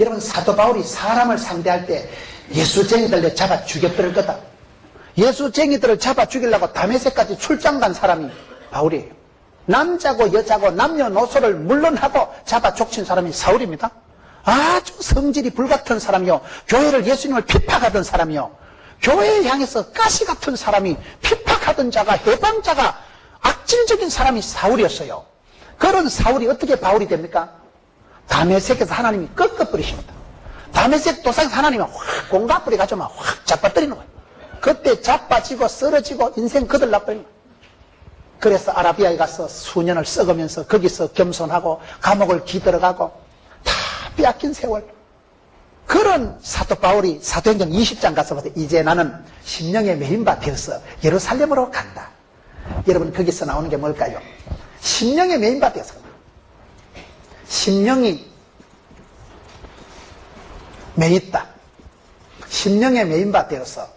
여러분, 사도 바울이 사람을 상대할 때 예수쟁이들을 잡아 죽여버릴 거다. 예수쟁이들을 잡아 죽이려고 다메섹까지 출장 간 사람이 바울이에요. 남자고 여자고 남녀노소를 물론하고 잡아 족친 사람이 사울입니다. 아주 성질이 불같은 사람이요, 교회를, 예수님을 핍박하던 사람이요, 교회에 향해서 가시 같은 사람이, 핍박하던 자가, 해방자가, 악질적인 사람이 사울이었어요. 그런 사울이 어떻게 바울이 됩니까? 다메섹에서 하나님이 꺾어버리십니다. 다메섹 도상에서 하나님이 확 공가뿌리 가지고 확 잡아뜨리는 거예요. 그때 자빠지고 쓰러지고 인생 거들나버리는 거예요. 그래서 아라비아에 가서 수년을 썩으면서 거기서 겸손하고 감옥을 기들어가고 다 빼앗긴 세월. 그런 사도 바울이 사도행전 20장 가서부터 이제 나는 심령의 메인바 되어서 예루살렘으로 간다. 여러분, 거기서 나오는 게 뭘까요? 심령의 메인바 되어서, 심령이 메있다. 심령의 메인바 되어서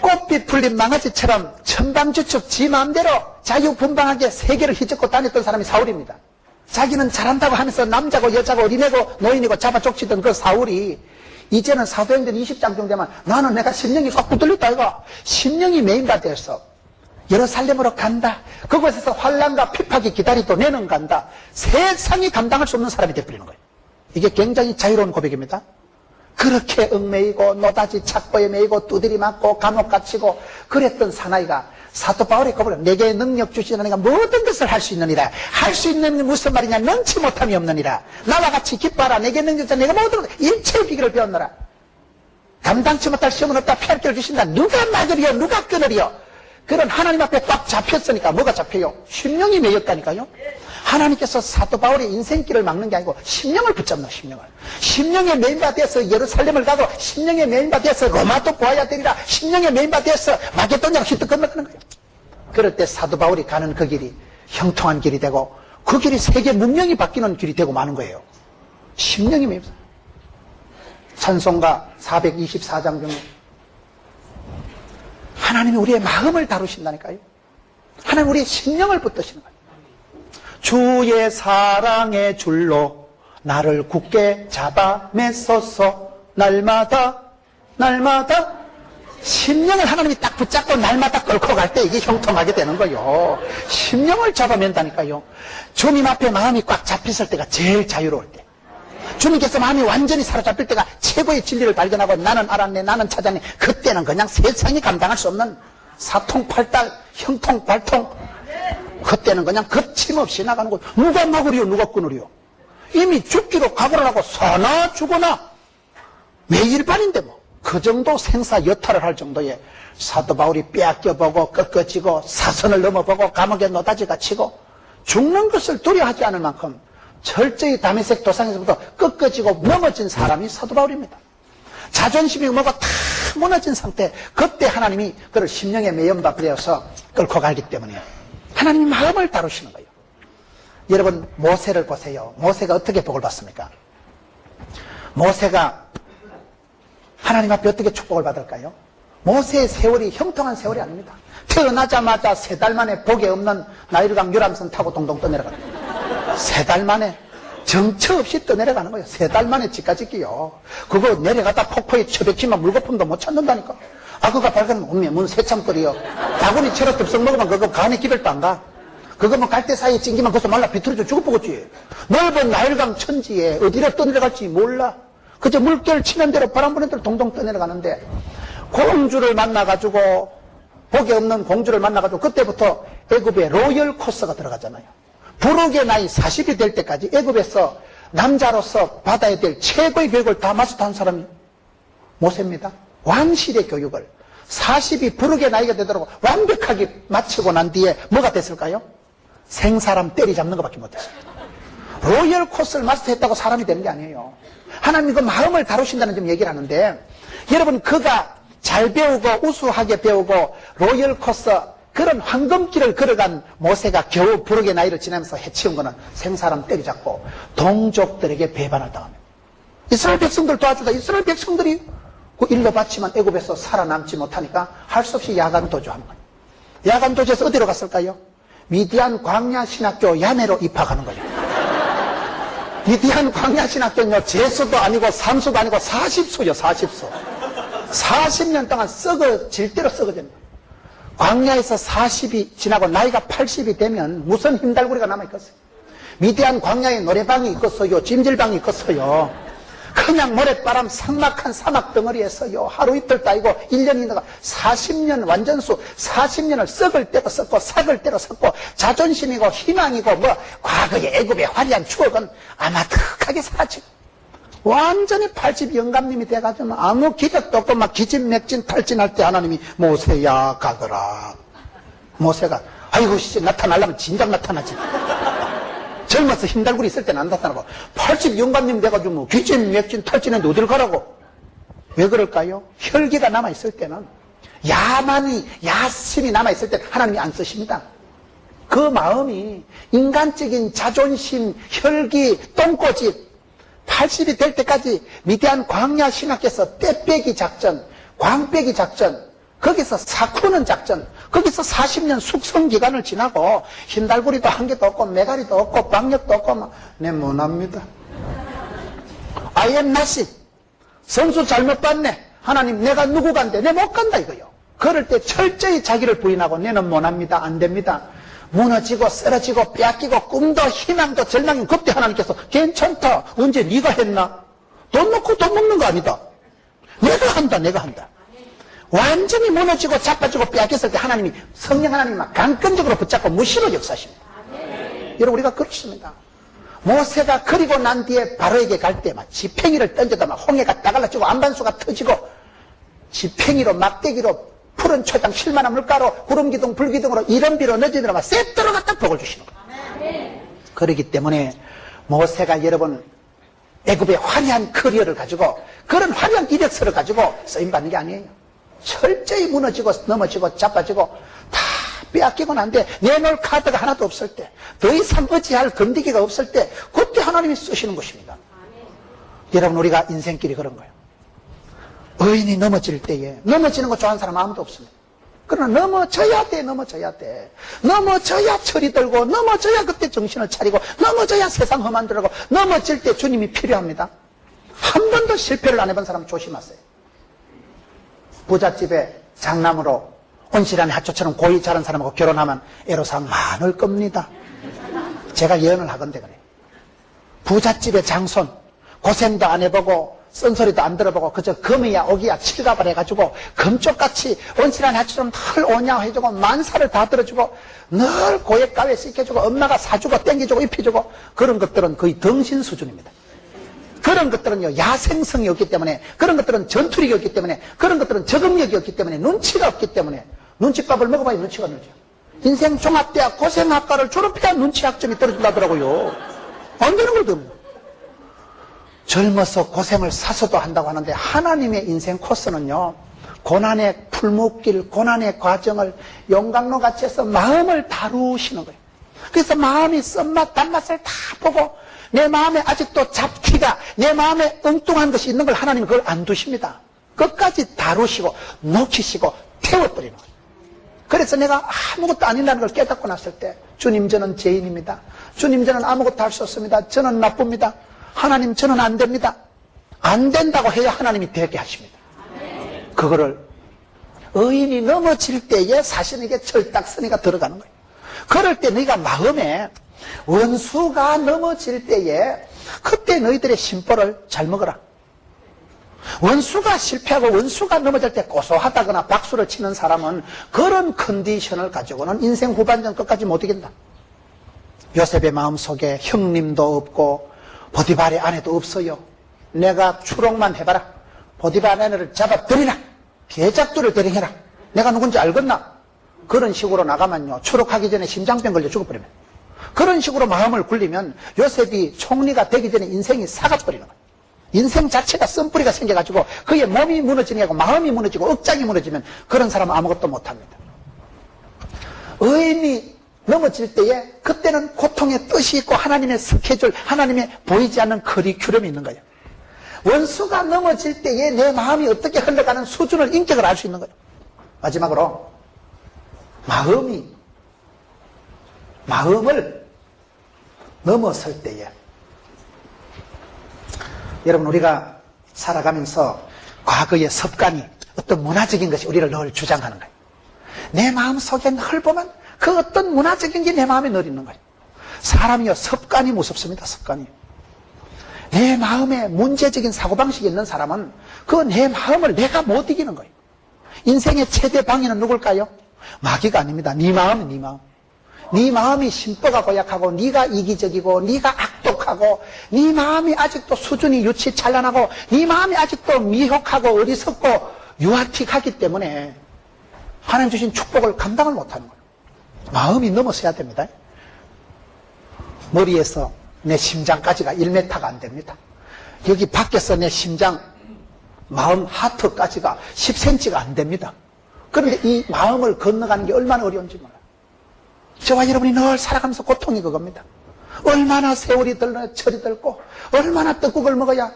꽃빛 풀린 망아지처럼 천방지축 지 마음대로 자유분방하게 세계를 휘젓고 다녔던 사람이 사울입니다. 자기는 잘한다고 하면서 남자고 여자고 어린애고 노인이고 잡아 족치던 그 사울이 이제는 사도행전 20장 정도 되면 나는 내가 심령이 꽉 붙들렸다 이거. 심령이 메인바 되어서 예루살렘으로 간다. 그곳에서 환난과 핍박이 기다리도 내는 간다. 세상이 감당할 수 없는 사람이 되어버리는 거예요. 이게 굉장히 자유로운 고백입니다. 그렇게 얽매이고 노다지 착고에 매이고 두드리 맞고 감옥 갇히고 그랬던 사나이가 사도 바울의 고백을 내게 능력 주시는 이가 모든 것을 할 수 있느니라. 할 수 있는 게 무슨 말이냐? 능치 못함이 없느니라. 나와 같이 기뻐하라. 내게 능력 주시는 내가 모든 것 일체의 비결을 배웠노라. 감당치 못할 시험은 없다. 피할 길을 주신다. 누가 막으리요? 누가 끊으리요? 그런 하나님 앞에 꽉 잡혔으니까 뭐가 잡혀요? 심령이 매였다니까요. 하나님께서 사도 바울의 인생길을 막는 게 아니고 심령을 붙잡는, 심령을. 심령의 메인바 되어서 예루살렘을 가고 심령의 메인바 되어서 로마도 보아야 되리라. 심령의 메인바 되어서 마게도냐로 히트 건너가는 거예요. 그럴 때 사도 바울이 가는 그 길이 형통한 길이 되고 그 길이 세계 문명이 바뀌는 길이 되고 마는 거예요. 심령이 메인바. 찬송가 424장 중에 하나님이 우리의 마음을 다루신다니까요. 하나님 우리의 심령을 붙드시는 거예요. 주의 사랑의 줄로 나를 굳게 잡아 맺소서. 날마다 심령을 하나님이 딱 붙잡고 날마다 끌고 갈 때 이게 형통하게 되는 거예요. 심령을 잡아맨다니까요. 주님 앞에 마음이 꽉 잡혔을 때가 제일 자유로울 때, 주님께서 마음이 완전히 사로잡힐 때가 최고의 진리를 발견하고 나는 알았네, 나는 찾았네. 그때는 그냥 세상이 감당할 수 없는 사통팔달, 형통발통. 그때는 그냥 거침없이 나가는 거예요. 누가 막으리요? 누가 끊으리요? 이미 죽기로 각오를 하고 사나 죽거나 매일반인데 뭐 그 정도 생사여탈을 할 정도의 사도 바울이 빼앗겨보고 꺾어지고 사선을 넘어보고 감옥에 노다지가 치고 죽는 것을 두려워하지 않을 만큼 철저히 다메섹 도상에서부터 꺾어지고 넘어진 사람이 사도 바울입니다. 자존심이 뭐가 다 무너진 상태, 그때 하나님이 그를 심령의 매연바 되어서 끌고 가기 때문에 하나님이 마음을 다루시는 거예요. 여러분, 모세를 보세요. 모세가 어떻게 복을 받습니까? 모세가 하나님 앞에 어떻게 축복을 받을까요? 모세의 세월이 형통한 세월이 아닙니다. 태어나자마자 3달 만에 복이 없는 나일강 유람선 타고 동동 떠내려가는 거예요. 3달 만에 정처 없이 떠내려가는 거예요. 3달 만에 집까지기요. 그거 내려가다 폭포에 처박히면 물거품도 못 찾는다니까. 그거 발견하면 오면 문 새참거리요. 바구니 채로 덥석 먹으면 그거 간에 기별도 안 가. 그거 뭐 갈대 사이에 찡기면 거기서 말라 비틀어져 죽어보겠지. 넓은 나일강 천지에 어디로 떠내려갈지 몰라. 그저 물결 치는 대로 바람 부는 대로 동동 떠내려가는데 공주를 만나가지고, 복이 없는 공주를 만나가지고 그때부터 애굽에 로열 코스가 들어가잖아요. 부록의 나이 40이 될 때까지 애굽에서 남자로서 받아야 될 최고의 교육을 다 마스터한 사람이 모세입니다. 왕실의 교육을 40이 부록의 나이가 되도록 완벽하게 마치고 난 뒤에 뭐가 됐을까요? 생사람 때리잡는 것밖에 못했습니다. 로열 코스를 마스터했다고 사람이 되는 게 아니에요. 하나님이 그 마음을 다루신다는 점 얘기를 하는데, 여러분, 그가 잘 배우고 우수하게 배우고 로열 코스, 그런 황금길을 걸어간 모세가 겨우 부록의 나이를 지나면서 해치운 거는 생사람 때리잡고 동족들에게 배반을 당합니다. 이스라엘 백성들 도와주다 이스라엘 백성들이 그 일로 바치만 애굽에서 살아남지 못하니까 할 수 없이 야간 도주한 거예요. 야간 도주에서 어디로 갔을까요? 미디안 광야 신학교 야메로 입학하는 거예요. 미디안 광야신학교는요, 제수도 아니고 삼수도 아니고 40수요, 40수. 40년 동안 썩어질 대로 썩어졌네. 광야에서 40이 지나고 나이가 80이 되면 무슨 힘달구리가 남아있겠어요? 미디안 광야에 노래방이 있겠어요? 찜질방이 있겠어요? 그냥 모래바람 삭막한 사막 덩어리에서요, 하루 이틀 따이고 1년이 나가 40년 완전수, 40년을 썩을 대로 썩고 삭을 대로 썩고 자존심이고 희망이고 뭐 과거의 애굽의 화려한 추억은 아마득하게 사라지고 완전히 80 영감님이 돼가지고 아무 기적도 없고 막 기진맥진 탈진할 때 하나님이 모세야 가거라. 모세가 아이고 씨 나타나려면 진작 나타나지. 젊어서 힘달구리 있을 때는 안 나타나고 80 영감님 돼가지고 뭐 기진맥진 탈진했는데 어딜 가라고. 왜 그럴까요? 혈기가 남아있을 때는 야만이 야심이 남아있을 때는 하나님이 안 쓰십니다. 그 마음이 인간적인 자존심, 혈기, 똥꼬집 80이 될 때까지 미디안 광야 신학에서 떼빼기 작전, 광빼기 작전, 거기서 사쿠는 작전, 거기서 40년 숙성 기간을 지나고 흰달구리도 한 개도 없고 메가리도 없고 박력도 없고 내 못합니다. I am nothing. 성수 잘못 봤네. 하나님 내가 누구 간데 내 못 간다 이거요. 그럴 때 철저히 자기를 부인하고 내는 못합니다. 안 됩니다. 무너지고 쓰러지고 빼앗기고 꿈도 희망도 절망이 그때 하나님께서 괜찮다. 언제 네가 했나? 돈 넣고 돈 먹는 거 아니다. 내가 한다. 내가 한다. 완전히 무너지고 자빠지고 빼앗겼을 때 하나님이 성령 하나님이 막 강권적으로 붙잡고 무시로 역사하십니다. 여러분 우리가 그렇습니다. 모세가 그리고 난 뒤에 바로에게 갈 때 막 지팽이를 던져다 막 홍해가 따갈라지고 안반수가 터지고 지팽이로 막대기로 푸른 초장 실만한 물가로 구름기둥 불기둥으로 이른비로 늦은비로 막 셋들어 갖다 복을 주시는 거예요. 그렇기 때문에 모세가 여러분 애굽의 화려한 커리어를 가지고 그런 화려한 이력서를 가지고 쓰임받는 게 아니에요. 철저히 무너지고 넘어지고 자빠지고 다 빼앗기고 난 뒤에 내놓을 카드가 하나도 없을 때 더 이상 의지할 건디기가 없을 때 그때 하나님이 쓰시는 것입니다. 여러분 우리가 인생길이 그런 거예요. 의인이 넘어질 때에 넘어지는 거 좋아하는 사람 아무도 없습니다. 그러나 넘어져야 돼. 넘어져야 돼. 넘어져야 철이 들고 넘어져야 그때 정신을 차리고 넘어져야 세상 험한 들고 넘어질 때 주님이 필요합니다. 한 번도 실패를 안 해본 사람 조심하세요. 부잣집에 장남으로 온실안에 하초처럼 고이 자란 사람하고 결혼하면 애로사항 많을 겁니다. 제가 예언을 하건대 그래요. 부잣집의 장손 고생도 안 해보고 쓴소리도 안 들어보고 그저 금이야 옥이야 칠갑을 해가지고 금쪽같이 온실안에 하초처럼 늘 오냐 해주고 만사를 다 들어주고 늘 고액가에 씻겨주고 엄마가 사주고 땡겨주고 입혀주고 그런 것들은 거의 덩신 수준입니다. 그런 것들은요 야생성이 없기 때문에 그런 것들은 전투력이 없기 때문에 그런 것들은 적응력이 없기 때문에 눈치가 없기 때문에 눈치밥을 먹어봐야 눈치가 늘죠. 인생 종합대학 고생학과를 졸업해야 눈치 학점이 떨어진다더라고요. 안 되는 거거든요. 젊어서 고생을 사서도 한다고 하는데 하나님의 인생 코스는요 고난의 풀목길 고난의 과정을 용광로 같이 해서 마음을 다루시는 거예요. 그래서 마음이 썸맛 단맛을 다 보고 내 마음에 아직도 잡티가 내 마음에 엉뚱한 것이 있는 걸 하나님은 그걸 안 두십니다. 끝까지 다루시고 녹이시고 태워버리는 거예요. 그래서 내가 아무것도 아니라는 걸 깨닫고 났을 때 주님 저는 죄인입니다. 주님 저는 아무것도 할 수 없습니다. 저는 나쁩니다. 하나님 저는 안 됩니다. 안 된다고 해야 하나님이 되게 하십니다. 그거를 의인이 넘어질 때에 사신에게 철딱서니가 들어가는 거예요. 그럴 때 너희가 마음에 원수가 넘어질 때에 그때 너희들의 심보를 잘 먹어라. 원수가 실패하고 원수가 넘어질 때 고소하다거나 박수를 치는 사람은 그런 컨디션을 가지고는 인생 후반전 끝까지 못 이긴다. 요셉의 마음속에 형님도 없고 보디발의 아내도 없어요. 내가 추록만 해봐라. 보디발 아내를 잡아들이라. 계작들을 대령해라. 내가 누군지 알겠나? 그런 식으로 나가면요 추록하기 전에 심장병 걸려 죽어버립니다. 그런 식으로 마음을 굴리면 요셉이 총리가 되기 전에 인생이 사가버리는 거예요. 인생 자체가 썬뿌리가 생겨가지고 그의 몸이 무너지는 게 아니고 마음이 무너지고 억장이 무너지면 그런 사람은 아무것도 못합니다. 의인이 넘어질 때에 그때는 고통의 뜻이 있고 하나님의 스케줄, 하나님의 보이지 않는 커리큘럼이 있는 거예요. 원수가 넘어질 때에 내 마음이 어떻게 흘러가는 수준을 인격을 알 수 있는 거예요. 마지막으로 마음을 넘어설 때에 여러분, 우리가 살아가면서 과거의 습관이 어떤 문화적인 것이 우리를 늘 주장하는 거예요. 내 마음속에 늘 보면 그 어떤 문화적인 게 내 마음에 늘 있는 거예요. 사람이요, 습관이 무섭습니다. 습관이. 내 마음에 문제적인 사고방식이 있는 사람은 그 내 마음을 내가 못 이기는 거예요. 인생의 최대 방해는 누굴까요? 마귀가 아닙니다. 네 마음은 네 마음. 네 마음이 심보가 고약하고 네가 이기적이고 네가 악독하고 네 마음이 아직도 수준이 유치 찬란하고 네 마음이 아직도 미혹하고 어리석고 유아틱하기 때문에 하나님 주신 축복을 감당을 못하는 거예요. 마음이 넘어서야 됩니다. 머리에서 내 심장까지가 1m가 안 됩니다. 여기 밖에서 내 심장, 마음, 하트까지가 10cm가 안 됩니다. 그런데 이 마음을 건너가는 게 얼마나 어려운지 몰라요. 저와 여러분이 늘 살아가면서 고통이 그겁니다. 얼마나 세월이 들고 철이 들고 얼마나 떡국을 먹어야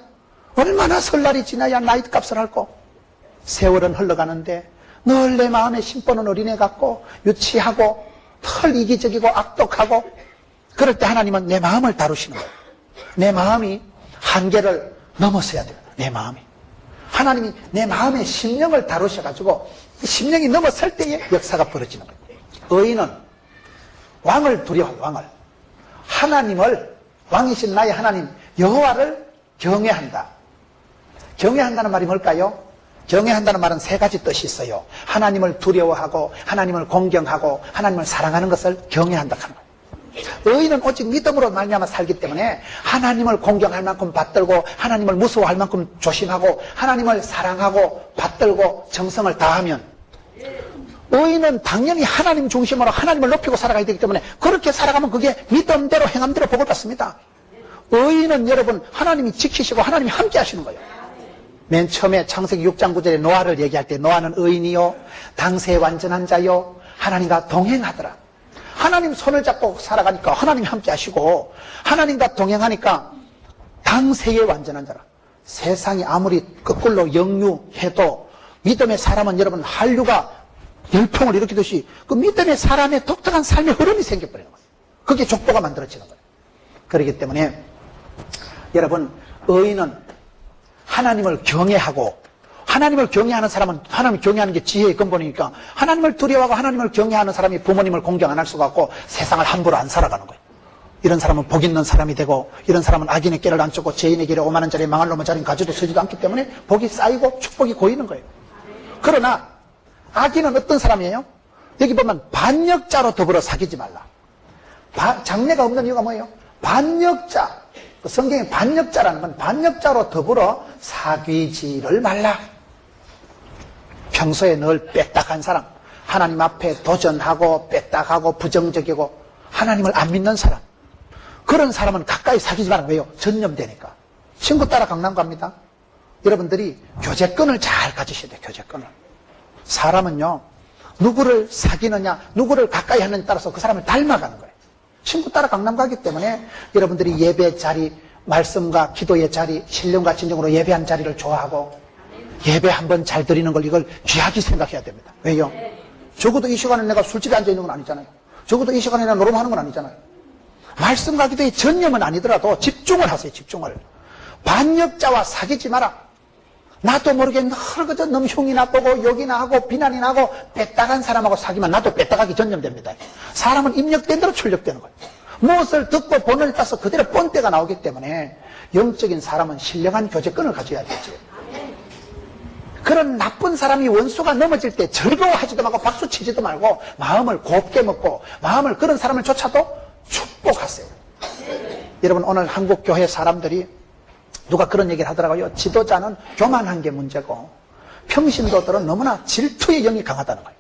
얼마나 설날이 지나야 나이값을 할고 세월은 흘러가는데 늘 내 마음의 심보는 어린애 같고 유치하고 털 이기적이고 악독하고 그럴 때 하나님은 내 마음을 다루시는 거예요. 내 마음이 한계를 넘어서야 돼요. 내 마음이. 하나님이 내 마음의 심령을 다루셔가지고 심령이 넘어설 때에 역사가 벌어지는 거예요. 의인은 왕을 두려워해요. 왕을. 하나님을, 왕이신 나의 하나님 여호와를 경외한다. 경외한다는 말이 뭘까요? 경외한다는 말은 세 가지 뜻이 있어요. 하나님을 두려워하고 하나님을 공경하고 하나님을 사랑하는 것을 경외한다 하는 거예요. 의인은 오직 믿음으로 말미암아 살기 때문에 하나님을 공경할 만큼 받들고 하나님을 무서워할 만큼 조심하고 하나님을 사랑하고 받들고 정성을 다하면 의인은 당연히 하나님 중심으로 하나님을 높이고 살아가야 되기 때문에 그렇게 살아가면 그게 믿음대로 행함대로 복을 받습니다. 의인은 여러분 하나님이 지키시고 하나님이 함께 하시는 거예요. 맨 처음에 창세기 6장 9절에 노아를 얘기할 때 노아는 의인이요 당세에 완전한 자요 하나님과 동행하더라. 하나님 손을 잡고 살아가니까 하나님이 함께 하시고 하나님과 동행하니까 당세에 완전한 자라. 세상이 아무리 거꾸로 역류해도 믿음의 사람은 여러분 한류가 열풍을 일으키듯이 그 믿음의 사람의 독특한 삶의 흐름이 생겨버리는 거예요. 그게 족보가 만들어지는 거예요. 그렇기 때문에 여러분 의인은 하나님을 경외하고 하나님을 경외하는 사람은 하나님을 경외하는 게 지혜의 근본이니까 하나님을 두려워하고 하나님을 경외하는 사람이 부모님을 공경 안 할 수가 없고 세상을 함부로 안 살아가는 거예요. 이런 사람은 복 있는 사람이 되고 이런 사람은 악인의 깨를 안 쫓고 죄인의 길에 5만 원짜리 망할 놈의 자리는 가지도 서지도 않기 때문에 복이 쌓이고 축복이 고이는 거예요. 그러나 악인은 어떤 사람이에요? 여기 보면 반역자로 더불어 사귀지 말라. 장래가 없는 이유가 뭐예요? 반역자. 성경에 반역자라는 건 반역자로 더불어 사귀지를 말라. 평소에 늘 빽딱한 사람, 하나님 앞에 도전하고 빽딱하고 부정적이고 하나님을 안 믿는 사람, 그런 사람은 가까이 사귀지 말라. 왜요? 전념되니까. 친구 따라 강남 갑니다. 여러분들이 교제권을 잘 가지셔야 돼요. 교제권을. 사람은요 누구를 사귀느냐 누구를 가까이 하느냐에 따라서 그 사람을 닮아가는 거예요. 친구 따라 강남 가기 때문에 여러분들이 예배 자리, 말씀과 기도의 자리, 신령과 진정으로 예배한 자리를 좋아하고 예배 한번 잘 드리는 걸 이걸 귀하게 생각해야 됩니다. 왜요? 적어도 이 시간에 내가 술집에 앉아있는 건 아니잖아요. 적어도 이 시간에 내가 노름하는 건 아니잖아요. 말씀과 기도의 전념은 아니더라도 집중을 하세요. 집중을. 반역자와 사귀지 마라. 나도 모르게 늘 그저 넘흉이나 보고 욕이나 하고 비난이나 하고 빽딱한 사람하고 사귀면 나도 빽딱하게 전념됩니다. 사람은 입력된 대로 출력되는 거예요. 무엇을 듣고 본을 따서 그대로 뻔때가 나오기 때문에 영적인 사람은 신령한 교제권을 가져야 되죠. 그런 나쁜 사람이 원수가 넘어질 때 즐거워하지도 말고 박수치지도 말고 마음을 곱게 먹고 마음을 그런 사람을 쫓아도 축복하세요. 여러분 오늘 한국 교회 사람들이 누가 그런 얘기를 하더라고요. 지도자는 교만한 게 문제고 평신도들은 너무나 질투의 영이 강하다는 거예요.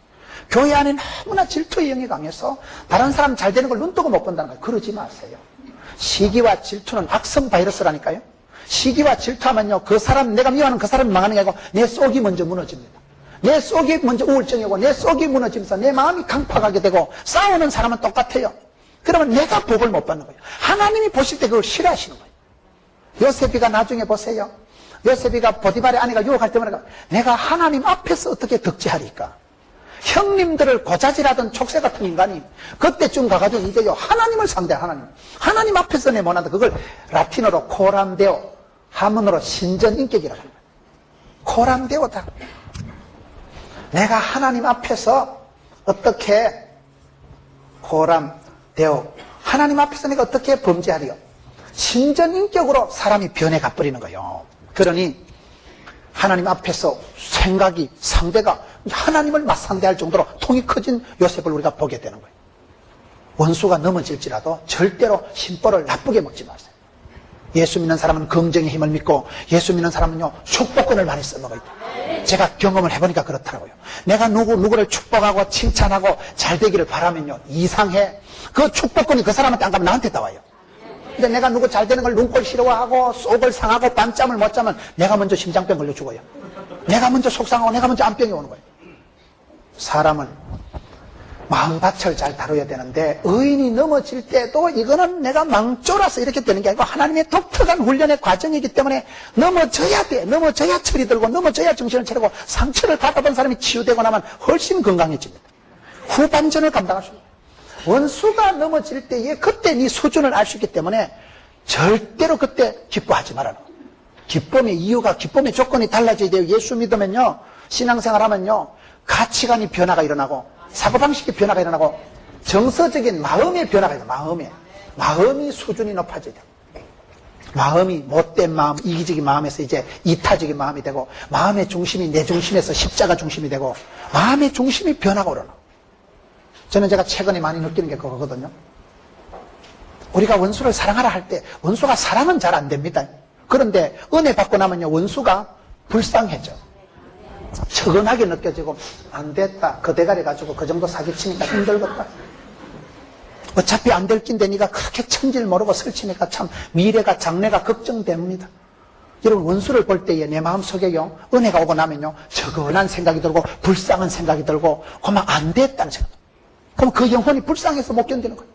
교회 안에 너무나 질투의 영이 강해서 다른 사람 잘 되는 걸 눈뜨고 못 본다는 거예요. 그러지 마세요. 시기와 질투는 악성 바이러스라니까요. 시기와 질투하면요 그 사람, 내가 미워하는 그 사람이 망하는 게 아니고 내 속이 먼저 무너집니다. 내 속이 먼저 우울증이 오고 내 속이 무너지면서 내 마음이 강팍하게 되고 싸우는 사람은 똑같아요. 그러면 내가 복을 못 받는 거예요. 하나님이 보실 때 그걸 싫어하시는 거예요. 요셉이가 나중에 보세요. 요셉이가 보디발의 아내가 유혹할 때마다 내가 하나님 앞에서 어떻게 덕지하리까. 형님들을 고자질하던 촉새 같은 인간이 그때쯤 가가지고 이제요 하나님을 상대해. 하나님 앞에서 내 못한다. 그걸 라틴어로 코람데오, 한문으로 신전인격이라고 합니다. 고람되오다. 내가 하나님 앞에서 어떻게 고람되오, 하나님 앞에서 내가 어떻게 범죄하리요? 신전인격으로 사람이 변해가 버리는 거예요. 그러니 하나님 앞에서 생각이, 상대가 하나님을 맞상대할 정도로 통이 커진 요셉을 우리가 보게 되는 거예요. 원수가 넘어질지라도 절대로 심보를 나쁘게 먹지 마세요. 예수 믿는 사람은 긍정의 힘을 믿고, 예수 믿는 사람은요 축복권을 많이 써먹어야 돼요. 제가 경험을 해보니까 그렇더라고요. 내가 누구를 축복하고 칭찬하고 잘 되기를 바라면요, 이상해. 그 축복권이 그 사람한테 안 가면 나한테 따와요. 근데 내가 누구 잘 되는 걸 눈꼴 싫어하고 속을 상하고 밤잠을 못 자면 내가 먼저 심장병 걸려 죽어요. 내가 먼저 속상하고 내가 먼저 암병이 오는 거예요. 사람은 마음밭을 잘 다뤄야 되는데, 의인이 넘어질 때도 이거는 내가 망졸아서 이렇게 되는 게 아니고 하나님의 독특한 훈련의 과정이기 때문에 넘어져야 돼. 넘어져야 철이 들고, 넘어져야 정신을 차리고, 상처를 받아본 사람이 치유되고 나면 훨씬 건강해집니다. 후반전을 감당할 수 있습니다. 원수가 넘어질 때에 그때 네 수준을 알 수 있기 때문에 절대로 그때 기뻐하지 말아라. 기쁨의 이유가, 기쁨의 조건이 달라져야 돼요. 예수 믿으면요, 신앙생활 하면요, 가치관이 변화가 일어나고, 사고방식의 변화가 일어나고, 정서적인 마음의 변화가 일어나요. 마음이 수준이 높아져야 돼요. 마음이 못된 마음, 이기적인 마음에서 이제 이타적인 마음이 되고, 마음의 중심이 내 중심에서 십자가 중심이 되고, 마음의 중심이 변화가 일어나. 저는 제가 최근에 많이 느끼는 게 그거거든요. 우리가 원수를 사랑하라 할 때 원수가 사랑은 잘 안 됩니다. 그런데 은혜 받고 나면요, 원수가 불쌍해져. 처근하게 느껴지고, 안 됐다, 그 대가리 가지고 그 정도 사기치니까 힘들겠다. 어차피 안 될 낀데 네가 그렇게 천지를 모르고 설치니까 참 미래가, 장래가 걱정됩니다. 여러분, 원수를 볼 때에 내 마음속에요, 은혜가 오고 나면요, 처근한 생각이 들고 불쌍한 생각이 들고, 그만 안 됐다는 생각. 그럼 그 영혼이 불쌍해서 못 견디는 거예요.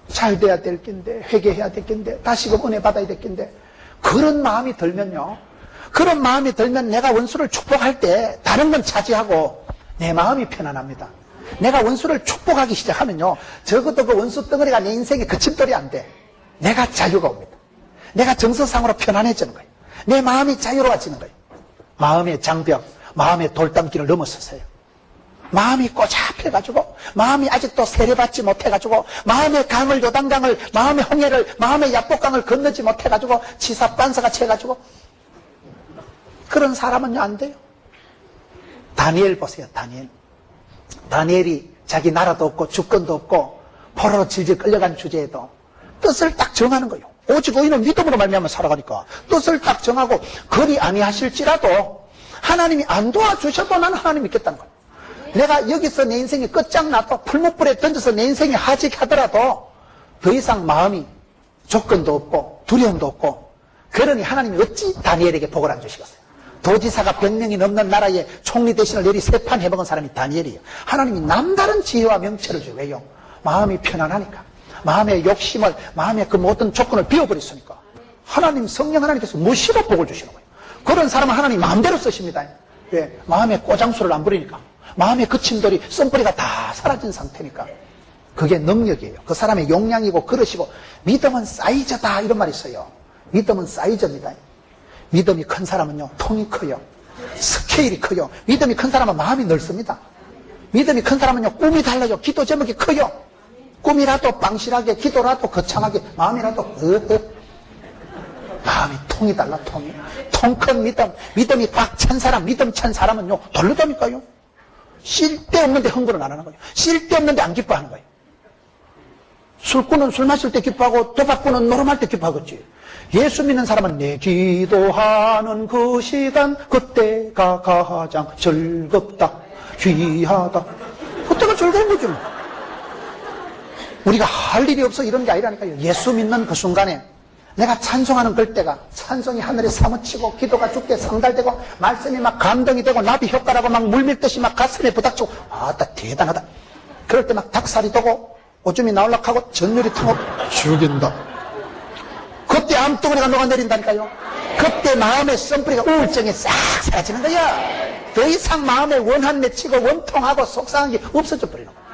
잘 돼야 될 낀데, 회개해야 될 낀데, 다시금 은혜 받아야 될 낀데. 그런 마음이 들면요, 그런 마음이 들면 내가 원수를 축복할 때 다른 건 차지하고 내 마음이 편안합니다. 내가 원수를 축복하기 시작하면요, 적어도 그 원수 덩어리가 내 인생의 그침돌이 안 돼. 내가 자유가 옵니다. 내가 정서상으로 편안해지는 거예요. 내 마음이 자유로워지는 거예요. 마음의 장벽, 마음의 돌담길을 넘어서세요. 마음이 꼬잡해가지고, 마음이 아직도 세례받지 못해가지고, 마음의 강을, 요단강을, 마음의 홍해를, 마음의 야복강을 건너지 못해가지고, 치사반사가 채가지고, 그런 사람은요, 안 돼요. 다니엘 보세요, 다니엘. 다니엘이 자기 나라도 없고, 주권도 없고, 포로로 질질 끌려간 주제에도 뜻을 딱 정하는 거예요. 오직 의인은 믿음으로 말미암아 살아가니까 뜻을 딱 정하고, 그리 아니하실지라도 하나님이 안 도와주셔도 나는 하나님 믿겠다는 거예요. 내가 여기서 내 인생이 끝장나도 풀목불에 던져서 내 인생이 하직하더라도 더 이상 마음이 조건도 없고 두려움도 없고, 그러니 하나님이 어찌 다니엘에게 복을 안 주시겠어요? 도지사가 100명이 넘는 나라에 총리 대신을 내리 3판 해먹은 사람이 다니엘이에요. 하나님이 남다른 지혜와 명철을 줘요. 왜요? 마음이 편안하니까. 마음의 욕심을, 마음의 그 모든 조건을 비워버렸으니까. 하나님, 성령 하나님께서 무시로 복을 주시는 거예요. 그런 사람은 하나님 마음대로 쓰십니다. 왜? 마음의 꼬장수를 안 부리니까. 마음의 그침돌이, 썸뿌리가 다 사라진 상태니까. 그게 능력이에요. 그 사람의 용량이고 그릇이고. 믿음은 사이즈다, 이런 말이 있어요. 믿음은 사이즈입니다. 믿음이 큰 사람은요, 통이 커요. 스케일이 커요. 믿음이 큰 사람은 마음이 넓습니다. 믿음이 큰 사람은요, 꿈이 달라요. 기도 제목이 커요. 꿈이라도 빵실하게, 기도라도 거창하게, 마음이라도 마음이 통이 달라, 통이. 통 큰 믿음, 믿음이 꽉 찬 사람, 믿음 찬 사람은요, 돌르다니까요. 쓸데없는데 흥분을 안 하는 거예요. 쓸데없는데 안 기뻐하는 거예요. 술꾼은 술 마실 때 기뻐하고, 도박꾼은 노름할 때 기뻐하겠지. 예수 믿는 사람은 내 기도하는 그 시간, 그때가 가장 즐겁다, 귀하다. 그때가 즐거운 거죠. 우리가 할 일이 없어 이런 게 아니라니까요. 예수 믿는 그 순간에 내가 찬송하는 그때가, 찬송이 하늘에 사무치고 기도가 죽게 상달되고 말씀이 막 감동이 되고 나비 효과라고 막 물밀듯이 막 가슴에 부닥치고, 아따 대단하다. 그럴 때 막 닭살이 도고 오줌이 나오려고 하고 전율이 타고 죽인다. 그때 암덩어리가 녹아내린다니까요. 그때 마음의 썸뿌리가 우울증이 싹 사라지는 거야. 더 이상 마음에 원한 맺히고 원통하고 속상한 게 없어져 버리는 거야.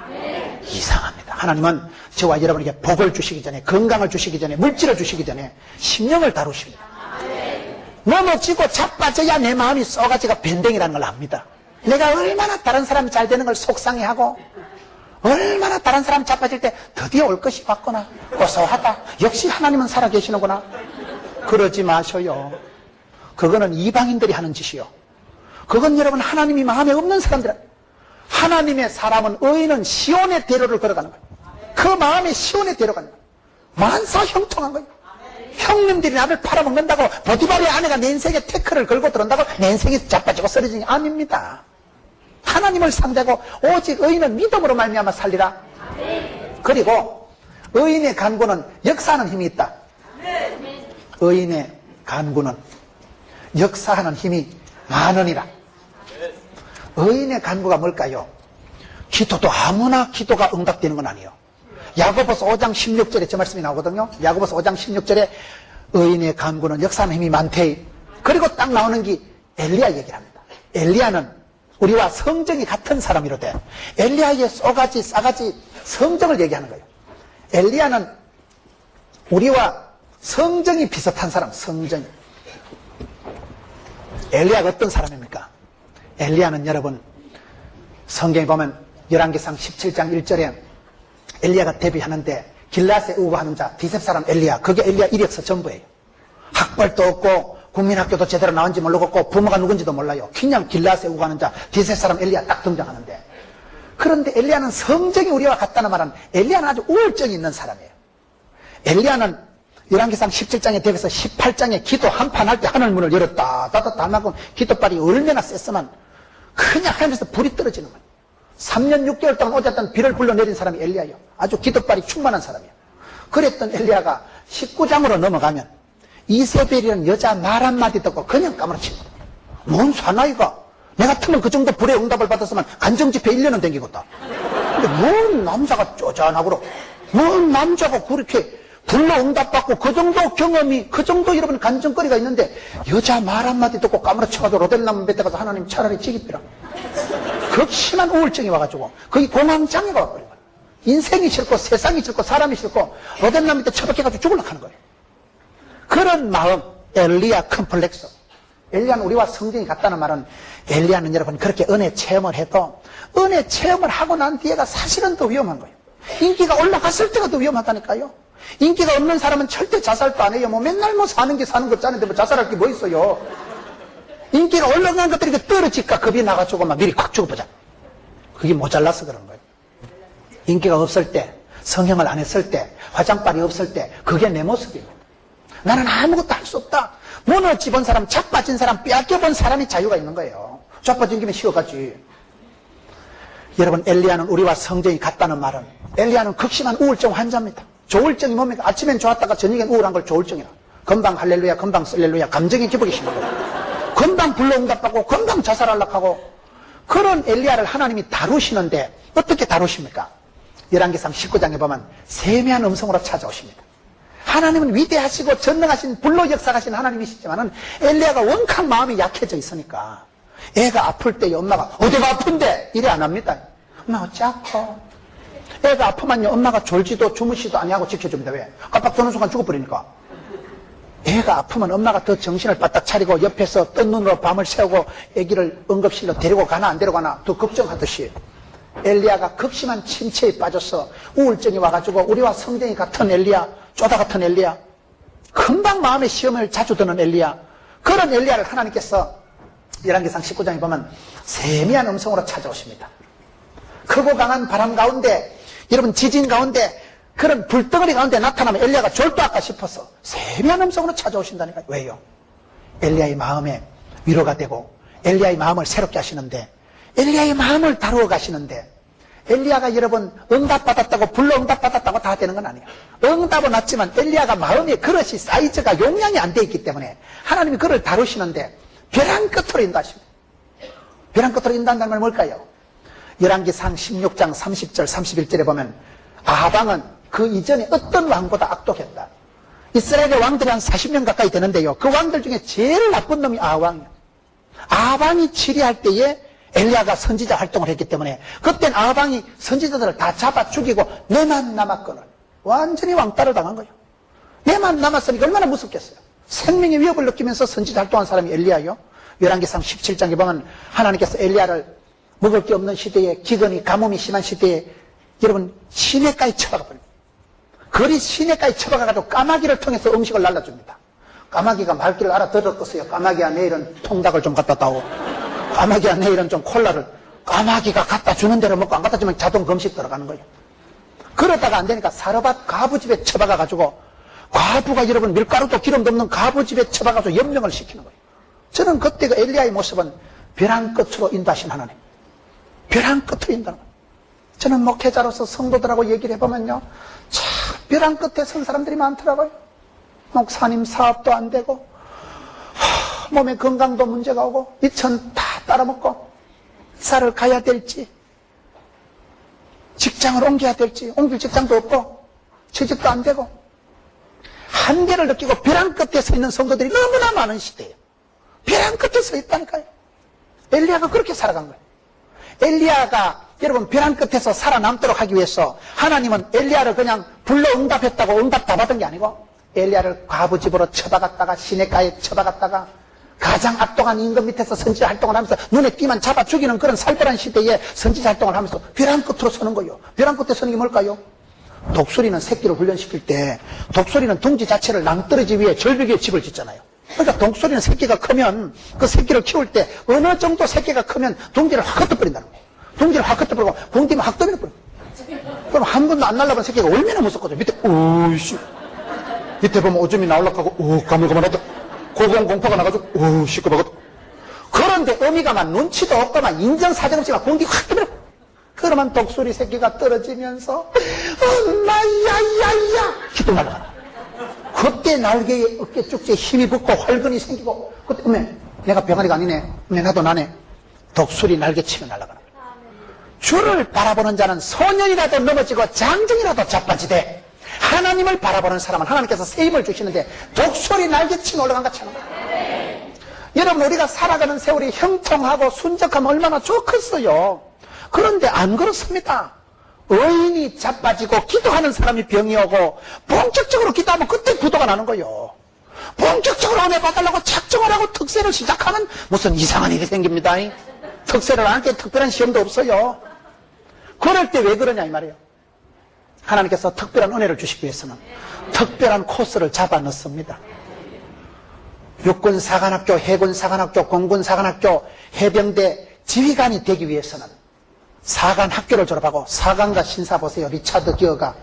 이상합니다. 하나님은 저와 여러분에게 복을 주시기 전에, 건강을 주시기 전에, 물질을 주시기 전에 심령을 다루십니다. 넘어지고 자빠져야 내 마음이 쏘가지가 변댕이라는 걸 압니다. 내가 얼마나 다른 사람이 잘 되는 걸 속상해하고 얼마나 다른 사람 자빠질 때 드디어 올 것이 왔구나, 고소하다, 역시 하나님은 살아계시는구나. 그러지 마셔요. 그거는 이방인들이 하는 짓이요. 그건 여러분 하나님이 마음에 없는 사람들. 하나님의 사람은, 의인은 시온의 대로를 걸어가는 거예요. 그 마음에 시온의 대로 가는 거예요. 만사 형통한 거예요. 형님들이 나를 팔아먹는다고 보디발의 아내가 내 인생에 태클을 걸고 들어온다고 내 인생이 자빠지고 쓰러지는 게 아닙니다. 하나님을 상대하고 오직 의인은 믿음으로 말미암아 살리라. 그리고 의인의 간구는 역사하는 힘이 있다. 의인의 간구는 역사하는 힘이 많으니라. 의인의 간구가 뭘까요? 기도도 아무나 기도가 응답되는 건 아니에요. 야고보서 5장 16절에 저 말씀이 나오거든요. 야고보서 5장 16절에 의인의 간구는 역사하는 힘이 많대. 그리고 딱 나오는 게 엘리야 얘기를 합니다. 엘리야는 우리와 성정이 같은 사람이로되, 엘리야의 쏘가지 싸가지 성정을 얘기하는 거예요. 엘리야는 우리와 성정이 비슷한 사람, 성정이. 엘리야가 어떤 사람입니까? 엘리야는 여러분, 성경에 보면 열왕기상 17장 1절에 엘리야가 데뷔하는데 길라앗에 우거하는 자, 디셉 사람 엘리야, 그게 엘리야 이력서 전부예요. 학벌도 없고 국민학교도 제대로 나온지 모르겠고 부모가 누군지도 몰라요. 그냥 길라앗에 우거하는 자, 디셉 사람 엘리야 딱 등장하는데, 그런데 엘리야는 성정이 우리와 같다는 말은 엘리야는 아주 우울증이 있는 사람이에요. 엘리야는 열왕기상 17장에 대비해서 18장에 기도 한판 할 때 하늘 문을 열었다 닫았다 하만큼 기도발이 얼마나 셌으면 그냥 하늘에서 불이 떨어지는 거예요. 3년 6개월 동안 어쨌든 비를 불러내린 사람이 엘리야예요. 아주 기도발이 충만한 사람이에요. 그랬던 엘리야가 19장으로 넘어가면 이세벨이라는 여자 말 한마디 듣고 그냥 까무러치는 거예요. 뭔 사나이가, 내가 같으면 그 정도 불의 응답을 받았으면 간정집회 1년은 댕기겠다. 근데 뭔 남자가 쪼잔하고, 뭔 남자가 그렇게 불로 응답받고 그 정도 경험이, 그 정도 여러분 간증거리가 있는데 여자 말 한마디 듣고 까무러쳐가지고 로덴나무 뱉에 가서 하나님 차라리 지기피라. 극심한 우울증이 와가지고 거기 공황장애가 와버린 거예요. 인생이 싫고 세상이 싫고 사람이 싫고 로덴나무 밑에 처박혀가지고 죽으려고 하는 거예요. 그런 마음, 엘리야 컴플렉스. 엘리야는 우리와 성경이 같다는 말은, 엘리야는 여러분 그렇게 은혜 체험을 해도 은혜 체험을 하고 난 뒤에가 사실은 더 위험한 거예요. 인기가 올라갔을 때가 더 위험하다니까요. 인기가 없는 사람은 절대 자살도 안 해요. 뭐 맨날 뭐 사는 게 사는 것 짜는데 뭐 자살할 게 뭐 있어요. 인기가 올라간 것들이 떨어질까 겁이 나가지고 막 미리 콱 죽어보자. 그게 모자라서 그런 거예요. 인기가 없을 때, 성형을 안 했을 때, 화장빨이 없을 때, 그게 내 모습이에요. 나는 아무것도 할 수 없다. 무너져본 사람, 자빠진 사람, 빼앗겨본 사람이 자유가 있는 거예요. 자빠진 김에 쉬어가지. 여러분, 엘리야는 우리와 성정이 같다는 말은, 엘리야는 극심한 우울증 환자입니다. 조울증이 뭡니까? 아침엔 좋았다가 저녁엔 우울한 걸 조울증이라. 금방 할렐루야, 금방 쓸렐루야, 감정의 기복이 심한 거예요. 금방 불러응답하고 금방 자살하려고 하고. 그런 엘리야를 하나님이 다루시는데 어떻게 다루십니까? 열왕기상 19장에 보면 세미한 음성으로 찾아오십니다. 하나님은 위대하시고 전능하신 불로 역사하신 하나님이시지만은 엘리야가 원칸 마음이 약해져 있으니까, 애가 아플 때 엄마가 어디가 아픈데 이래 안 합니다. 엄마 어찌 아파? 애가 아프면요 엄마가 졸지도 주무시도 아니하고 지켜줍니다. 왜? 깜빡 드는 순간 죽어버리니까. 애가 아프면 엄마가 더 정신을 바짝 차리고 옆에서 뜬 눈으로 밤을 새우고 애기를 응급실로 데리고 가나 안 데리고 가나 더 걱정하듯이, 엘리야가 극심한 침체에 빠져서 우울증이 와가지고 우리와 성경이 같은 엘리야, 쪼다 같은 엘리야, 금방 마음의 시험을 자주 드는 엘리야, 그런 엘리야를 하나님께서 열왕기상 19장에 보면 세미한 음성으로 찾아오십니다. 크고 강한 바람 가운데, 여러분 지진 가운데, 그런 불덩어리 가운데 나타나면 엘리야가 졸도할까 싶어서 세미한 음성으로 찾아오신다니까요. 왜요? 엘리야의 마음에 위로가 되고 엘리야의 마음을 새롭게 하시는데, 엘리야의 마음을 다루어 가시는데, 엘리야가 여러분 응답받았다고 불러 응답받았다고 다 되는 건 아니에요. 응답은 왔지만 엘리야가 마음의 그릇이 사이즈가 용량이 안 돼 있기 때문에 하나님이 그를 다루시는데 벼랑 끝으로 인도하십니다. 벼랑 끝으로 인도한다는 말은 뭘까요? 열왕기상 16장 30절 31절에 보면 아하방은 그 이전에 어떤 왕보다 악독했다. 이스라엘의 왕들이 한 40명 가까이 되는데요, 그 왕들 중에 제일 나쁜 놈이 아하방이에요. 아하방이 치리할 때에 엘리야가 선지자 활동을 했기 때문에 그땐 아하방이 선지자들을 다 잡아 죽이고 내만 남았거늘 완전히 왕따를 당한 거예요. 내만 남았으니까 얼마나 무섭겠어요. 생명의 위협을 느끼면서 선지자 활동한 사람이 엘리야요. 열왕기상 17장에 보면 하나님께서 엘리야를 먹을 게 없는 시대에, 기근이 가뭄이 심한 시대에 여러분 시내가에 처박아버립니다. 거리 시내가에 처박아가지고 까마귀를 통해서 음식을 날라줍니다. 까마귀가 말귀를 알아들었겠어요. 까마귀야 내일은 통닭을 좀 갖다 다오. 까마귀야 내일은 좀 콜라를. 까마귀가 갖다 주는 대로 먹고 안 갖다 주면 자동 금식 들어가는 거예요. 그러다가 안 되니까 사르밧 과부집에 처박아가지고 과부가 여러분 밀가루도 기름도 없는 과부집에 처박아가지고 연명을 시키는 거예요. 저는 그때 그 엘리야의 모습은 벼랑 끝으로 인도하신 하나님. 벼랑 끝으로 인도하는 거예요. 저는 목회자로서 성도들하고 얘기를 해보면요. 참 벼랑 끝에 선 사람들이 많더라고요. 목사님 사업도 안 되고 몸의 건강도 문제가 오고 미천 다 따라먹고 이사를 가야 될지 직장을 옮겨야 될지 옮길 직장도 없고 취직도 안 되고 한계를 느끼고 벼랑 끝에 서 있는 성도들이 너무나 많은 시대예요. 벼랑 끝에 서 있다니까요. 엘리야가 그렇게 살아간 거예요. 엘리야가 여러분 벼랑 끝에서 살아남도록 하기 위해서 하나님은 엘리야를 그냥 불러 응답했다고 응답 다 받은 게 아니고 엘리야를 과부집으로 처박았다가 시내가에 처박았다가 가장 악독한 임금 밑에서 선지자 활동을 하면서 눈에 띄만 잡아 죽이는 그런 살벌한 시대에 선지자 활동을 하면서 벼랑 끝으로 서는 거예요. 벼랑 끝에 서는 게 뭘까요? 독수리는 새끼를 훈련시킬 때 독수리는 둥지 자체를 낭떠러지 위에 절벽 위에 집을 짓잖아요. 그러니까 독수리는 새끼가 크면 그 새끼를 키울 때 어느 정도 새끼가 크면 둥지를 확 흩어버린다는 거예요. 둥지를 확 흩어버리고 붕 뛰면 확 떠밀어버려요. 그럼 한 번도 안 날라본 새끼가 얼마나 무섭거든요. 밑에 오이씨 밑에 보면 오줌이 나올락하고 오 가물가물하다. 고공공포가 나가지고 오 시끄러워가지고 그런데 어미가 막 눈치도 없고 막 인정사정 없이 막 공기 확 떠밀어. 그러면 독수리 새끼가 떨어지면서 엄마야야야 기도 날아가라. 그때 날개에 어깨 쭉지에 힘이 붙고 활근이 생기고 그때 어메 내가 병아리가 아니네. 어메 나도 나네. 독수리 날개 치며 날아가라. 주를 바라보는 자는 소년이라도 넘어지고 장정이라도 자빠지되 하나님을 바라보는 사람은 하나님께서 새 힘을 주시는데 독수리 날개치며 올라간 것처럼. 여러분 우리가 살아가는 세월이 형통하고 순적하면 얼마나 좋겠어요. 그런데 안 그렇습니다. 의인이 자빠지고 기도하는 사람이 병이 오고 본격적으로 기도하면 그때 부도가 나는 거예요. 본격적으로 은혜 받으려고 작정을 하고 특세를 시작하면 무슨 이상한 일이 생깁니다. 특세를 안 할 때 특별한 시험도 없어요. 그럴 때 왜 그러냐 이 말이에요. 하나님께서 특별한 은혜를 주시기 위해서는 특별한 코스를 잡아 넣습니다. 육군사관학교, 해군사관학교, 공군사관학교, 해병대 지휘관이 되기 위해서는 사관학교를 졸업하고 사관과 신사 보세요. 리차드 기어가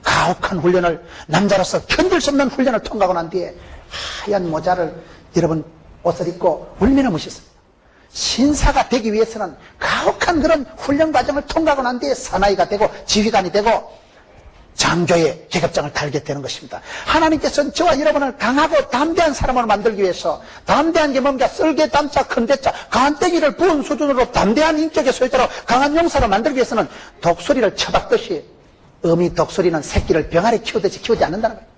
가혹한 훈련을 남자로서 견딜 수 없는 훈련을 통과하고 난 뒤에 하얀 모자를 여러분 옷을 입고 얼마나 멋있습니다. 신사가 되기 위해서는 가혹한 그런 훈련 과정을 통과하고 난 뒤에 사나이가 되고 지휘관이 되고 장교의 계급장을 달게 되는 것입니다. 하나님께서는 저와 여러분을 강하고 담대한 사람으로 만들기 위해서 담대한 게 뭔가 쓸개 담자 큰 대자 간땡이를 부은 수준으로 담대한 인격의 소유자로 강한 용사로 만들기 위해서는 독수리를 쳐박듯이 어미 독수리는 새끼를 병아리 키우듯이 키우지 않는다는 거예요.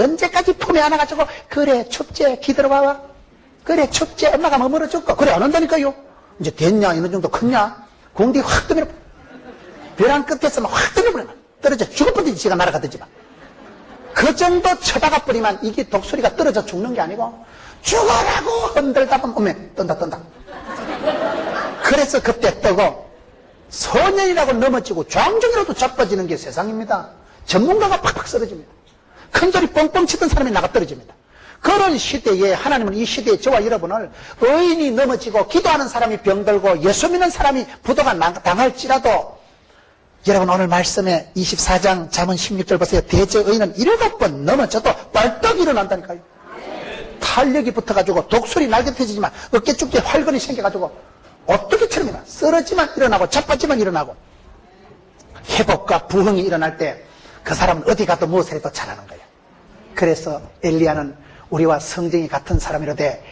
언제까지 품에 안아가지고 그래 춥지 기다려봐봐 그래 춥지 엄마가 머물러 줄까 그래 안 한다니까요. 이제 됐냐 어느 정도 컸냐 공기 확 떠밀어 벼랑 끝에서 막 확 떠밀어버려 떨어져 죽을 뻔했지 지가 날아가든지만 그 정도 쳐다가 버리면 이게 독수리가 떨어져 죽는 게 아니고 죽어라고 흔들다 보면 어메 떤다 그래서 그때 뜨고 소년이라고 넘어지고 장중이라도 자빠지는 게 세상입니다. 전문가가 팍팍 쓰러집니다. 큰소리 뻥뻥 치던 사람이 나가 떨어집니다. 그런 시대에 하나님은 이 시대에 저와 여러분을 의인이 넘어지고 기도하는 사람이 병들고 예수 믿는 사람이 부도가 당할지라도 여러분 오늘 말씀에 24장 잠언 16절 보세요. 대저 의인은 7번 넘어져도 벌떡 일어난다니까요. 탄력이 붙어가지고 독수리 날개 펴지지만 어깨 쭉게 활근이 생겨가지고 어떻게 처럼이나 쓰러지만 일어나고 자빠지만 일어나고 회복과 부흥이 일어날 때 그 사람은 어디 가도 무엇을 해도 잘하는 거예요. 그래서 엘리야는 우리와 성정이 같은 사람이로되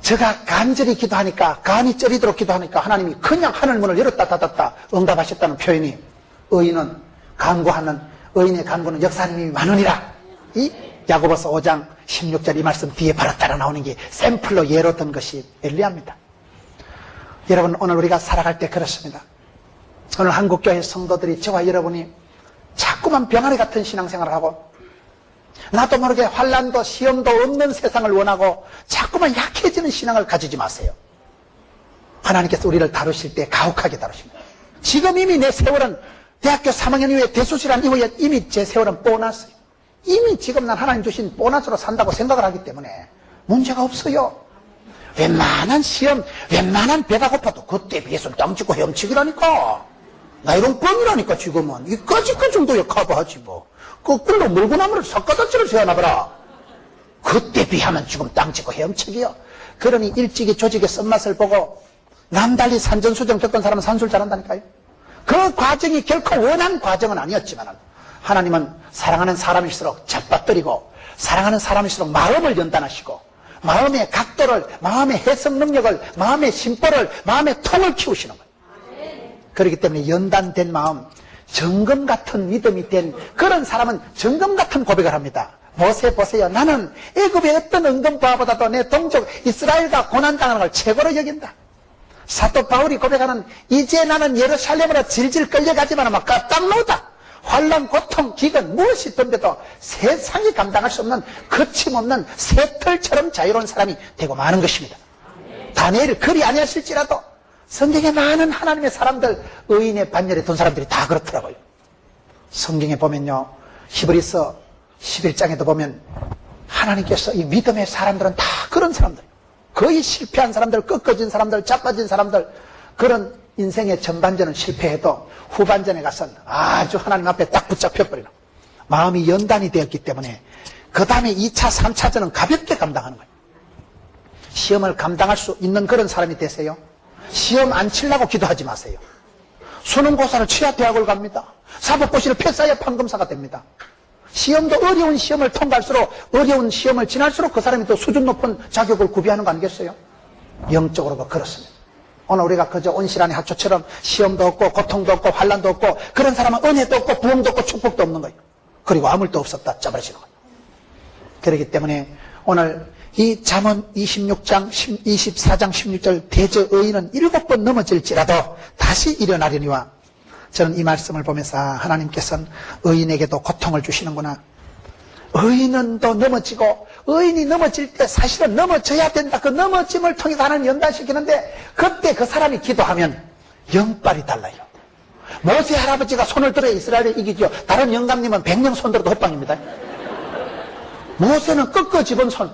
제가 간절히 기도하니까 간이 쩌리도록 기도하니까 하나님이 그냥 하늘문을 열었다 닫았다 응답하셨다는 표현이 의인은 간구하는 의인의 간구는 역사하는 힘이 많으니라. 이 야고보서 5장 16절 이 말씀 뒤에 바로 따라 나오는 게 샘플로 예로 든 것이 엘리야입니다. 여러분 오늘 우리가 살아갈 때 그렇습니다. 오늘 한국교회 성도들이 저와 여러분이 자꾸만 병아리 같은 신앙생활을 하고 나도 모르게 환난도 시험도 없는 세상을 원하고 자꾸만 약해지는 신앙을 가지지 마세요. 하나님께서 우리를 다루실 때 가혹하게 다루십니다. 지금 이미 내 세월은 대학교 3학년 이후에 대수술한 이후에 이미 제 세월은 보너스예요. 이미 지금 난 하나님 주신 보너스로 산다고 생각을 하기 때문에 문제가 없어요. 웬만한 시험, 웬만한 배가 고파도 그때 비해서는 땅짓고 헤엄치기라니까. 나 이런 뻥이라니까 지금은. 이까짓 그 정도에 커버하지 뭐. 거꾸로 물구나무를 섞어다치를 세워놔봐라. 그때 비하면 지금 땅짓고 헤엄치기요. 그러니 일찍이 조직의 쓴맛을 보고 남달리 산전수전 겪은 사람은 산술 잘한다니까요. 그 과정이 결코 원한 과정은 아니었지만 하나님은 사랑하는 사람일수록 잡아뜨리고 사랑하는 사람일수록 마음을 연단하시고 마음의 각도를, 마음의 해석 능력을, 마음의 심보를, 마음의 통을 키우시는 거예요. 그렇기 때문에 연단된 마음, 정금 같은 믿음이 된 그런 사람은 정금 같은 고백을 합니다. 모세 보세요. 나는 애굽의 어떤 은금부하보다도 내 동족 이스라엘과 고난당하는 걸 최고로 여긴다. 사도 바울이 고백하는 이제 나는 예루살렘으로 질질 끌려가지만 막 딱 놓다. 환난, 고통, 기근 무엇이 덤벼도 세상이 감당할 수 없는 거침없는 새털처럼 자유로운 사람이 되고 마는 것입니다. 다니엘을 그리 아니하실지라도 성경에 많은 하나님의 사람들, 의인의 반열에 둔 사람들이 다 그렇더라고요. 성경에 보면요, 히브리서 11장에도 보면 하나님께서 이 믿음의 사람들은 다 그런 사람들, 거의 실패한 사람들, 꺾어진 사람들, 자빠진 사람들, 그런 인생의 전반전은 실패해도 후반전에 가서는 아주 하나님 앞에 딱 붙잡혀버리는 마음이 연단이 되었기 때문에 그 다음에 2차, 3차전은 가볍게 감당하는 거예요. 시험을 감당할 수 있는 그런 사람이 되세요. 시험 안 치려고 기도하지 마세요. 수능고사를 치야 대학을 갑니다. 사법고시를 패스해야 판검사가 됩니다. 시험도 어려운 시험을 통과할수록 어려운 시험을 지날수록 그 사람이 또 수준 높은 자격을 구비하는 거 아니겠어요? 영적으로도 그렇습니다. 오늘 우리가 그저 온실안의 하초처럼 시험도 없고 고통도 없고 환난도 없고 그런 사람은 은혜도 없고 부흥도 없고 축복도 없는 거예요. 그리고 아무 일도 없었다 짜버리시는 거예요. 그렇기 때문에 오늘 이 잠언 26장 24장 16절 대저 의인은 7번 넘어질지라도 다시 일어나려니와 저는 이 말씀을 보면서 하나님께서는 의인에게도 고통을 주시는구나. 의인은 또 넘어지고 의인이 넘어질 때 사실은 넘어져야 된다. 그 넘어짐을 통해서 하나님 연단시키는데 그때 그 사람이 기도하면 영빨이 달라요. 모세 할아버지가 손을 들어 이스라엘을 이기죠. 다른 영감님은 100명 손 들어도 헛방입니다. 모세는 꺾어 집은 손.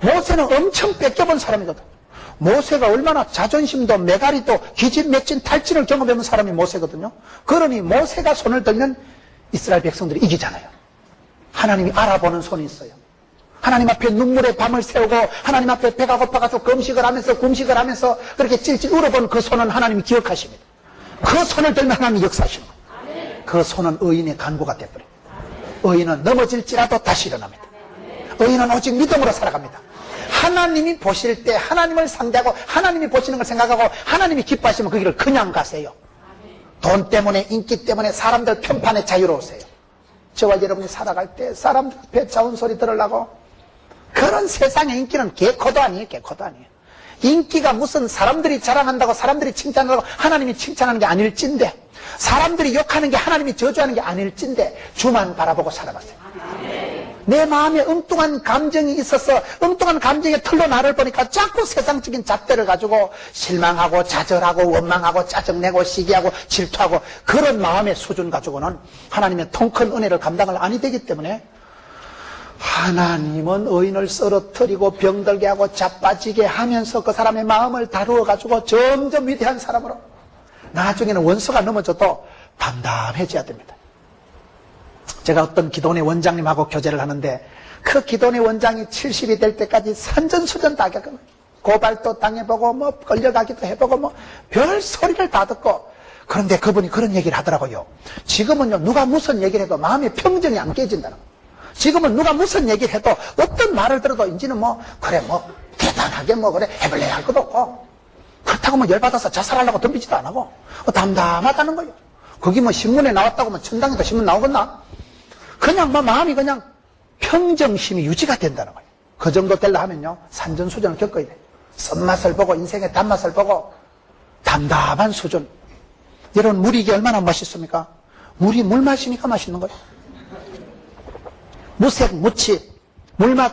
모세는 엄청 뺏겨본 사람이거든. 모세가 얼마나 자존심도 메가리도 기진 맺진 탈진을 경험해본 사람이 모세거든요. 그러니 모세가 손을 들면 이스라엘 백성들이 이기잖아요. 하나님이 알아보는 손이 있어요. 하나님 앞에 눈물의 밤을 새우고 하나님 앞에 배가 고파가지고 금식을 하면서 그렇게 찔찔 울어본 그 손은 하나님이 기억하십니다. 그 손을 들면 하나님이 역사하시는 거예요. 그 손은 의인의 간구가 되어버려요. 의인은 넘어질지라도 다시 일어납니다. 의인은 오직 믿음으로 살아갑니다. 하나님이 보실 때 하나님을 상대하고 하나님이 보시는 걸 생각하고 하나님이 기뻐하시면 그 길을 그냥 가세요. 돈 때문에 인기 때문에 사람들 편판에 자유로우세요. 저와 여러분이 살아갈 때 사람들 앞에 자운 소리 들으려고 그런 세상의 인기는 개코도 아니에요. 개코도 아니에요. 인기가 무슨 사람들이 자랑한다고 사람들이 칭찬한다고 하나님이 칭찬하는 게 아닐진데 사람들이 욕하는 게 하나님이 저주하는 게 아닐진데 주만 바라보고 살아가세요. 내 마음에 엉뚱한 감정이 있어서 엉뚱한 감정의 틀로 나를 보니까 자꾸 세상적인 잣대를 가지고 실망하고 좌절하고 원망하고 짜증내고 시기하고 질투하고 그런 마음의 수준 가지고는 하나님의 통 큰 은혜를 감당을 아니 되기 때문에 하나님은 의인을 쓰러뜨리고 병들게 하고 자빠지게 하면서 그 사람의 마음을 다루어 가지고 점점 위대한 사람으로 나중에는 원수가 넘어져도 담담해져야 됩니다. 제가 어떤 기도원의 원장님하고 교제를 하는데 그 기도원의 원장이 70이 될 때까지 산전수전 다 겪어요. 고발도 당해보고 뭐 끌려가기도 해보고 뭐 별 소리를 다 듣고 그런데 그분이 그런 얘기를 하더라고요. 지금은요 누가 무슨 얘기를 해도 마음의 평정이 안 깨진다는 거예요. 지금은 누가 무슨 얘기를 해도 어떤 말을 들어도 이제는 뭐 그래 뭐 대단하게 뭐 그래 해볼래 할 것도 없고 그렇다고 뭐 열받아서 자살하려고 덤비지도 안 하고 담담하다는 거예요. 거기 뭐 신문에 나왔다고 뭐 천당에도 신문 나오겠나? 그냥 뭐 마음이 그냥 평정심이 유지가 된다는 거예요. 그 정도 되려 하면요 산전수전을 겪어야 돼요. 쓴맛을 보고 인생의 단맛을 보고 담담한 수준. 여러분 물이 이게 얼마나 맛있습니까? 물이 물 마시니까 맛있는 거예요. 무색, 무치, 물맛,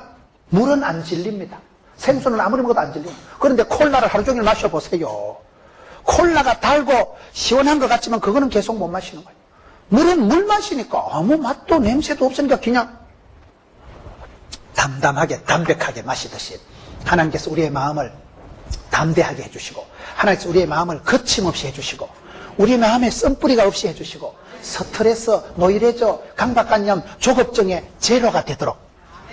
물은 안 질립니다. 생수는 아무리 먹어도 안 질립니다. 그런데 콜라를 하루 종일 마셔보세요. 콜라가 달고 시원한 것 같지만 그거는 계속 못 마시는 거예요. 물은 물 마시니까 아무 맛도 냄새도 없으니까 그냥 담담하게 담백하게 마시듯이 하나님께서 우리의 마음을 담대하게 해주시고 하나님께서 우리의 마음을 거침없이 해주시고 우리 마음에 쓴뿌리가 없이 해주시고 스트레스, 노이레저, 강박관념, 조급증의 제로가 되도록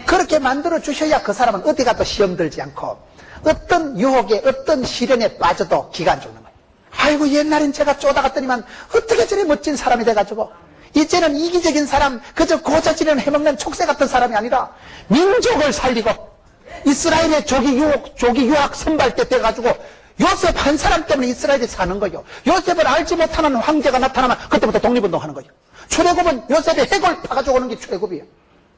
그렇게 만들어 주셔야 그 사람은 어디 가도 시험 들지 않고 어떤 유혹에 어떤 시련에 빠져도 기가 안 죽는 거예요. 아이고 옛날엔 제가 쪼다갔더니만 어떻게 저래 멋진 사람이 돼가지고 이제는 이기적인 사람 그저 고자질을 해먹는 촉새 같은 사람이 아니라 민족을 살리고 이스라엘의 조기 유학 선발 때 돼가지고 요셉 한 사람 때문에 이스라엘이 사는 거예요. 요셉을 알지 못하는 황제가 나타나면 그때부터 독립운동하는 거예요. 출애굽은 요셉의 핵을 파가지고 오는 게 출애굽이에요.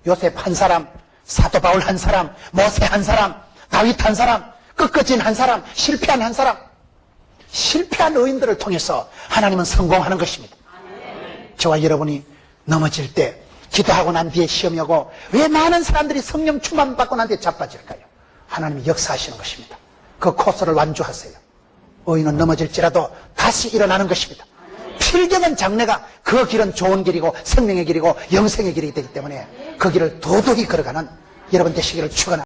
요셉 한 사람, 사도 바울 한 사람, 모세 한 사람, 다윗 한 사람, 꺾어진 한 사람, 실패한 한 사람, 실패한 의인들을 통해서 하나님은 성공하는 것입니다. 저와 여러분이 넘어질 때 기도하고 난 뒤에 시험이 오고 왜 많은 사람들이 성령 충만 받고 난 뒤에 자빠질까요? 하나님이 역사하시는 것입니다. 그 코스를 완주하세요. 의인은 넘어질지라도 다시 일어나는 것입니다. 필경은 장래가 그 길은 좋은 길이고 생명의 길이고 영생의 길이 되기 때문에 그 길을 도덕히 걸어가는 여러분 되시기를 축원합니다.